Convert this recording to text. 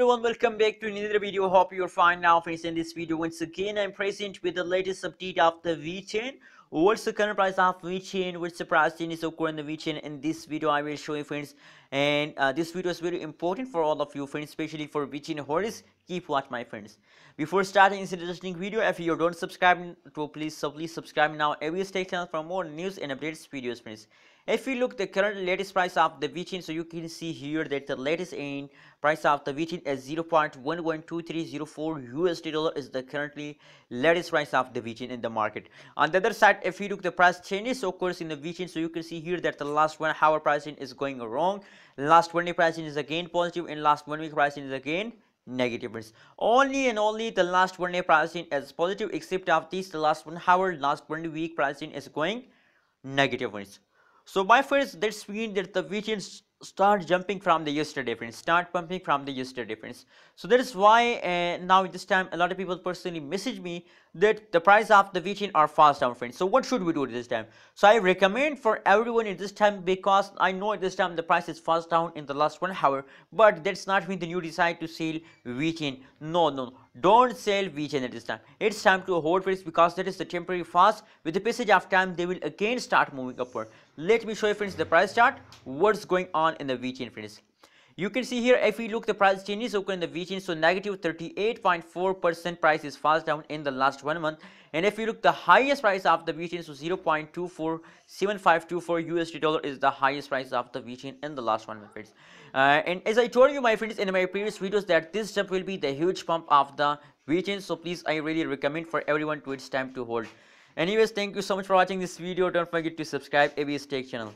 everyone, welcome back to another video. Hope you're fine now, friends. In this video, once again, I'm present with the latest update of the Vechain. What's the current price of Vechain? What's the price changes occurring in the Vechain? In this video, I will show you, friends. And this video is very important for all of you, friends, especially for Vechain holders. Keep watch, my friends. Before starting this interesting video, if you don't subscribe to please subscribe now. Every stay channel for more news and updates videos, friends. If you look the current latest price of the Vechain, so you can see here that the latest in price of the Vechain is 0.112304 USD dollar is the currently latest price of the Vechain in the market. On the other side, if you look the price changes occurs in the Vechain, so you can see here that the last 1 hour pricing is going wrong, last 1 day pricing is again positive, and last 1 week pricing is again negative. Only and only the last 1 day pricing is positive, except of this the last 1 hour, last 1 week pricing is going negative. So my friends, that's mean that the Vechain start jumping from the yesterday, friends, start pumping from the yesterday, friends. So that is why now this time a lot of people personally message me that the price of the Vechain are fast down, friends. So what should we do this time? So I recommend for everyone at this time, because I know at this time the price is fast down in the last 1 hour, but that's not mean that you decide to sell Vechain. No, don't sell Vechain at this time. It's time to hold, friends, because that is the temporary fast. With the passage of time, they will again start moving upward. Let me show you, friends, the price chart, what's going on in the Vechain, friends. You can see here, if we look the price changes occur in the Vechain, so negative 38.4% price is fast down in the last 1 month. And if you look the highest price of the Vechain, so 0.247524 USD dollar is the highest price of the Vechain in the last 1 month, friends. And as I told you, my friends, in my previous videos, that this jump will be the huge pump of the Vechain. So please, I really recommend for everyone to it's time to hold. Anyways, thank you so much for watching this video. Don't forget to subscribe ABS Tech channel.